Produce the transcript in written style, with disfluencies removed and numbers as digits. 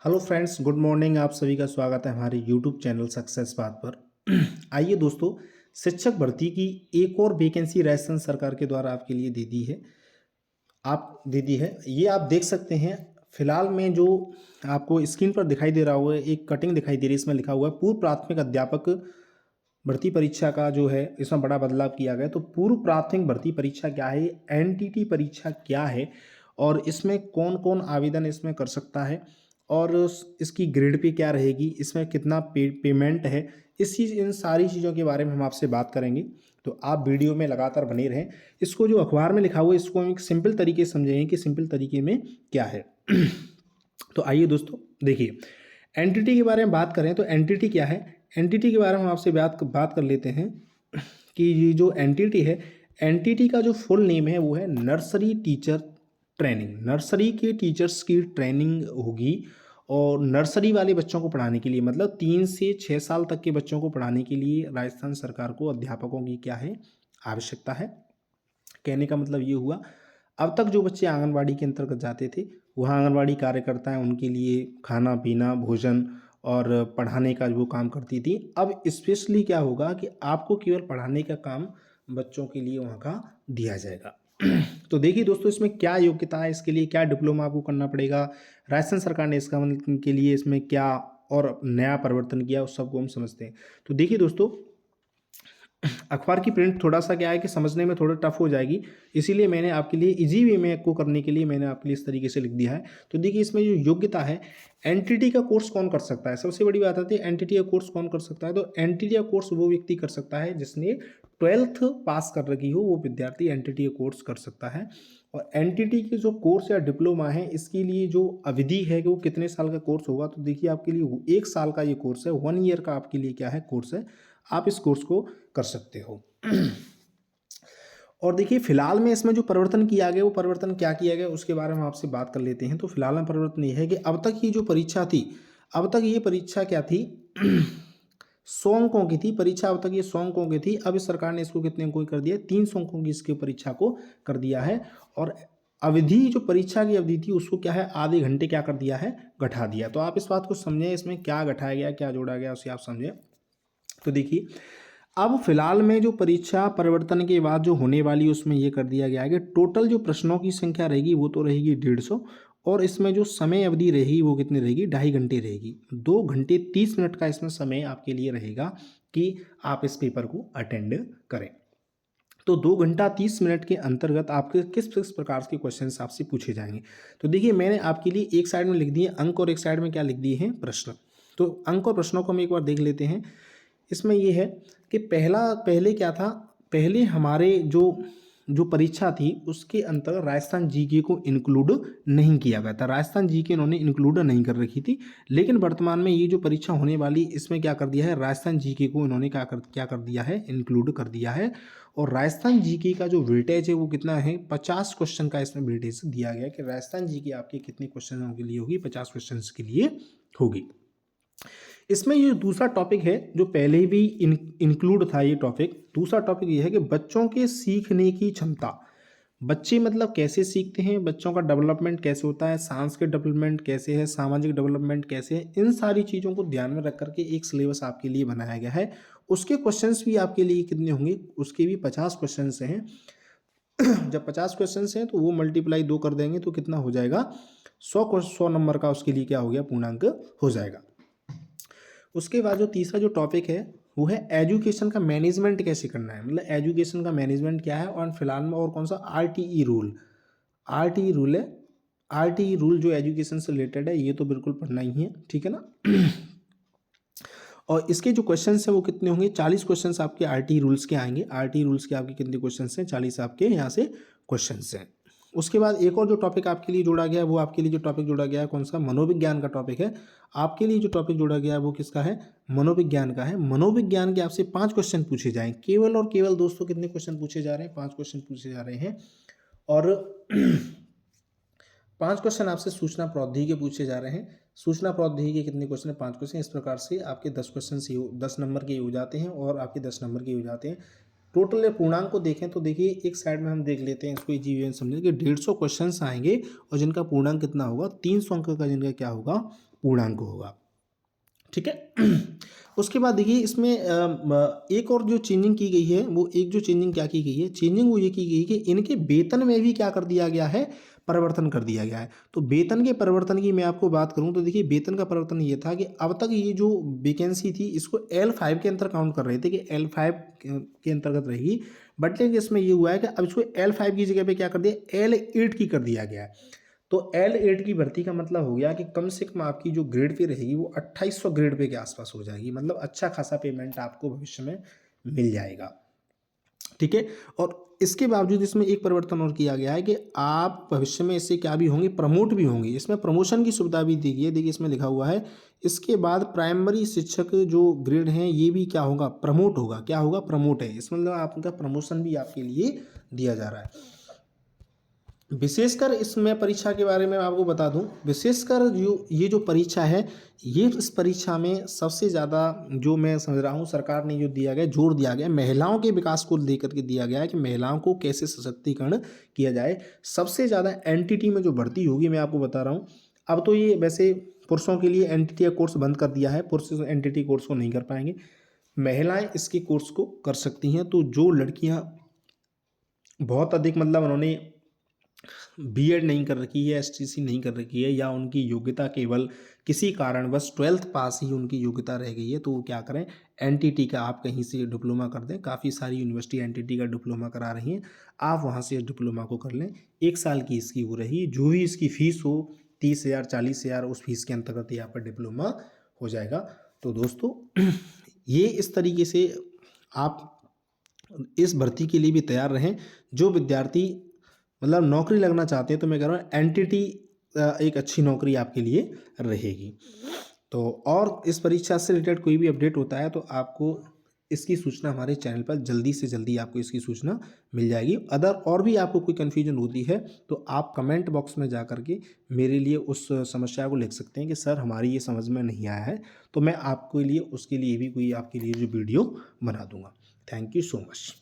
Hello friends, good morning. आप सभी का स्वागत है हमारे यूट्यूब चैनल सक्सेस बात पर। आइए दोस्तों, शिक्षक भर्ती की एक और वैकेंसी राजस्थान सरकार के द्वारा आपके लिए दे दी है। ये आप देख सकते हैं। फिलहाल में जो आपको स्क्रीन पर दिखाई दे रहा होगा, एक कटिंग दिखाई दे रही है। इसमें लिखा हुआ है पूर्व प्राथमिक अध्यापक भर्ती परीक्षा का जो है, इसमें बड़ा बदलाव किया गया है। तो पूर्व प्राथमिक भर्ती परीक्षा क्या है, एनटीटी परीक्षा क्या है और इसमें कौन कौन आवेदन इसमें कर सकता है और इसकी ग्रेड पे क्या रहेगी, इसमें कितना पेमेंट है, इन सारी चीज़ों के बारे में हम आपसे बात करेंगे। तो आप वीडियो में लगातार बने रहें। इसको जो अखबार में लिखा हुआ है, इसको हम एक सिंपल तरीके से समझेंगे कि सिंपल तरीके में क्या है। तो आइए दोस्तों, देखिए, एनटीटी के बारे में बात करें तो एनटीटी क्या है। एनटीटी के बारे में हम आपसे बात कर लेते हैं कि ये जो एनटीटी है, एनटीटी का जो फुल नेम है वो है नर्सरी टीचर ट्रेनिंग। नर्सरी के टीचर्स की ट्रेनिंग होगी और नर्सरी वाले बच्चों को पढ़ाने के लिए, मतलब 3 से 6 साल तक के बच्चों को पढ़ाने के लिए राजस्थान सरकार को अध्यापकों की क्या है, आवश्यकता है। कहने का मतलब ये हुआ, अब तक जो बच्चे आंगनवाड़ी के अंतर्गत जाते थे, वहाँ आंगनवाड़ी कार्यकर्ता है, उनके लिए खाना पीना भोजन और पढ़ाने का वो काम करती थी। अब स्पेशली क्या होगा कि आपको केवल पढ़ाने का काम बच्चों के लिए वहाँ का दिया जाएगा। तो देखिए दोस्तों, इसमें क्या योग्यता है, इसके लिए क्या डिप्लोमा आपको करना पड़ेगा, राजस्थान सरकार ने इसका मतलब के लिए इसमें क्या और नया परिवर्तन किया, उस सबको हम समझते हैं। तो देखिए दोस्तों, अखबार की प्रिंट थोड़ा सा क्या है कि समझने में थोड़ा टफ हो जाएगी, इसीलिए मैंने आपके लिए इजी वे में को करने के लिए मैंने आपके लिए इस तरीके से लिख दिया है। तो देखिए, इसमें जो योग्यता है, एनटीटी का कोर्स कौन कर सकता है, सबसे बड़ी बात आती है एनटीटी का कोर्स कौन कर सकता है। तो एनटीटी का कोर्स वो व्यक्ति कर सकता है जिसने 12th पास कर रखी हो, वो विद्यार्थी एनटीटी का कोर्स कर सकता है। और एनटीटी के जो कोर्स या डिप्लोमा है, इसके लिए जो अवधि है कि वो कितने साल का कोर्स होगा, तो देखिए आपके लिए 1 साल का ये कोर्स है, 1 ईयर का आपके लिए क्या है, कोर्स है। आप इस कोर्स को कर सकते हो। और देखिए, फिलहाल में इसमें जो परिवर्तन किया गया, वो परिवर्तन क्या किया गया उसके बारे में आपसे बात कर लेते हैं। तो फिलहाल में परिवर्तन ये है कि अब तक ये जो परीक्षा थी, अब तक ये परीक्षा क्या थी, 100 अंकों की थी परीक्षा। अब तक ये 100 अंकों की थी। अब इस सरकार ने इसको कितने अंकों की कर दिया, 300 अंकों की इसकी परीक्षा को कर दिया है। और अवधि, जो परीक्षा की अवधि थी, उसको क्या है, आधे घंटे क्या कर दिया है, घटा दिया। तो आप इस बात को समझें, इसमें क्या घटाया गया, क्या जोड़ा गया, उसे आप समझें। तो देखिए, अब फिलहाल में जो परीक्षा परिवर्तन के बाद जो होने वाली है, उसमें ये कर दिया गया है कि टोटल जो प्रश्नों की संख्या रहेगी वो तो रहेगी 150, और इसमें जो समय अवधि रहेगी वो कितनी रहेगी, 2.5 घंटे रहेगी। 2 घंटे 30 मिनट का इसमें समय आपके लिए रहेगा कि आप इस पेपर को अटेंड करें। तो 2 घंटा 30 मिनट के अंतर्गत आपके किस किस प्रकार के क्वेश्चंस आपसे पूछे जाएंगे। तो देखिए, मैंने आपके लिए एक साइड में लिख दिए अंक और एक साइड में क्या लिख दिए हैं, प्रश्न। तो अंक और प्रश्नों को हम एक बार देख लेते हैं। इसमें ये है कि पहले क्या था, पहले हमारे जो परीक्षा थी उसके अंतर्गत राजस्थान जीके को इंक्लूड नहीं किया गया था। राजस्थान जीके इन्होंने इंक्लूड नहीं कर रखी थी। लेकिन वर्तमान में ये जो परीक्षा होने वाली, इसमें क्या कर दिया है, राजस्थान जीके को इन्होंने क्या कर दिया है, इंक्लूड कर दिया है। और राजस्थान जीके का जो वेटेज है वो कितना है, 50 क्वेश्चन का इसमें वेटेज दिया गया है कि राजस्थान जीके आपके कितने क्वेश्चनों के लिए होगी, 50 क्वेश्चन के लिए होगी। इसमें ये दूसरा टॉपिक है जो पहले भी इंक्लूड था। ये टॉपिक, दूसरा टॉपिक ये है कि बच्चों के सीखने की क्षमता। बच्चे मतलब कैसे सीखते हैं, बच्चों का डेवलपमेंट कैसे होता है, सांस्कृतिक डेवलपमेंट कैसे है, सामाजिक डेवलपमेंट कैसे है, इन सारी चीज़ों को ध्यान में रख करके एक सिलेबस आपके लिए बनाया गया है। उसके क्वेश्चंस भी आपके लिए कितने होंगे, उसके भी 50 क्वेश्चंस हैं। जब 50 क्वेश्चंस हैं तो वो मल्टीप्लाई 2 कर देंगे तो कितना हो जाएगा, 100 नंबर का उसके लिए क्या हो गया, पूर्णांक हो जाएगा। उसके बाद जो तीसरा जो टॉपिक है वो है एजुकेशन का मैनेजमेंट कैसे करना है, मतलब एजुकेशन का मैनेजमेंट क्या है। और फिलहाल में और कौन सा, आरटीई रूल, आरटीई रूल है। आरटीई रूल जो एजुकेशन से रिलेटेड है, ये तो बिल्कुल पढ़ना ही है, ठीक है ना। और इसके जो क्वेश्चंस हैं वो कितने होंगे, 40 क्वेश्चंस आपके आरटीई रूल्स के आएंगे। आरटीई रूल्स के आपके कितने क्वेश्चंस हैं, 40 आपके यहाँ से क्वेश्चंस हैं। उसके बाद एक और जो टॉपिक आपके लिए जोड़ा गया है, वो आपके लिए जो टॉपिक जोड़ा गया है कौन सा, मनोविज्ञान का टॉपिक है। आपके लिए जो टॉपिक जोड़ा गया है वो किसका है, मनोविज्ञान का है। मनोविज्ञान के आपसे 5 क्वेश्चन पूछे जाएं, केवल और केवल दोस्तों कितने क्वेश्चन पूछे जा रहे हैं, 5 क्वेश्चन पूछे जा रहे हैं। और 5 क्वेश्चन आपसे सूचना प्रौद्योगिकी के पूछे जा रहे हैं। सूचना प्रौद्योगिकी के कितने क्वेश्चन है, 5 क्वेश्चन। इस प्रकार से आपके 10 क्वेश्चन 10 नंबर के हो जाते हैं और आपके 10 नंबर के हो जाते हैं। टोटल पूर्णांक को देखें तो देखिए एक साइड में हम देख लेते हैं इसको इजी समझे कि 150 क्वेश्चन आएंगे और जिनका पूर्णांक कितना होगा 300 अंक का जिनका क्या होगा पूर्णांक होगा। ठीक है। उसके बाद देखिए इसमें एक और जो चेंजिंग की गई है वो एक जो चेंजिंग क्या की गई है, चेंजिंग वो ये की गई कि इनके वेतन में भी क्या कर दिया गया है, परिवर्तन कर दिया गया है। तो वेतन के परिवर्तन की मैं आपको बात करूं तो देखिए वेतन का परिवर्तन ये था कि अब तक ये जो वैकेंसी थी इसको L5 के अंतर काउंट कर रहे थे कि L5 के अंतर्गत रहेगी, बट लेकिन इसमें ये हुआ है कि अब इसको L5 की जगह पे क्या कर दिया, L8 की कर दिया गया है। तो L8 की भर्ती का मतलब हो गया कि कम से कम आपकी जो ग्रेड पे रहेगी वो 2800 ग्रेड पे के आसपास हो जाएगी, मतलब अच्छा खासा पेमेंट आपको भविष्य में मिल जाएगा। ठीक है। और इसके बावजूद इसमें एक परिवर्तन और किया गया है कि आप भविष्य में इससे क्या भी होंगे, प्रमोट भी होंगे। इसमें प्रमोशन की सुविधा भी दी गई है। देखिए इसमें लिखा हुआ है इसके बाद प्राइमरी शिक्षक जो ग्रेड हैं ये भी क्या होगा, प्रमोट होगा। क्या होगा, प्रमोट है। इसमें मतलब आपका प्रमोशन भी आपके लिए दिया जा रहा है। विशेषकर इसमें परीक्षा के बारे में आपको बता दूं, विशेषकर जो ये जो परीक्षा है ये इस परीक्षा में सबसे ज़्यादा जो मैं समझ रहा हूँ सरकार ने जो दिया गया, जोर दिया गया महिलाओं के विकास को लेकर के दिया गया है कि महिलाओं को कैसे सशक्तिकरण किया जाए। सबसे ज़्यादा एनटीटी में जो भर्ती होगी मैं आपको बता रहा हूँ। अब तो ये वैसे पुरुषों के लिए एनटीटी का कोर्स बंद कर दिया है, पुरुष एनटीटी कोर्स को नहीं कर पाएंगे, महिलाएं इसके कोर्स को कर सकती हैं। तो जो लड़कियां बहुत अधिक मतलब उन्होंने बीएड नहीं कर रखी है, एसटीसी नहीं कर रखी है, या उनकी योग्यता केवल किसी कारणवश 12th पास ही उनकी योग्यता रह गई है, तो वो क्या करें, एनटीटी का आप कहीं से डिप्लोमा कर दें। काफ़ी सारी यूनिवर्सिटी एनटीटी का डिप्लोमा करा रही हैं, आप वहाँ से डिप्लोमा को कर लें। 1 साल की इसकी वो रही, जो भी इसकी फ़ीस हो 30,000 40,000 उस फीस के अंतर्गत ही आपका डिप्लोमा हो जाएगा। तो दोस्तों ये इस तरीके से आप इस भर्ती के लिए भी तैयार रहें। जो विद्यार्थी मतलब नौकरी लगना चाहते हैं तो मैं कह रहा हूँ एनटीटी एक अच्छी नौकरी आपके लिए रहेगी। तो और इस परीक्षा से रिलेटेड कोई भी अपडेट होता है तो आपको इसकी सूचना हमारे चैनल पर जल्दी से जल्दी आपको इसकी सूचना मिल जाएगी। अदर और भी आपको कोई कन्फ्यूजन होती है तो आप कमेंट बॉक्स में जा कर के मेरे लिए उस समस्या को लिख सकते हैं कि सर हमारी ये समझ में नहीं आया है, तो मैं आपके लिए उसके लिए भी कोई आपके लिए जो वीडियो बना दूंगा। Thank you so much.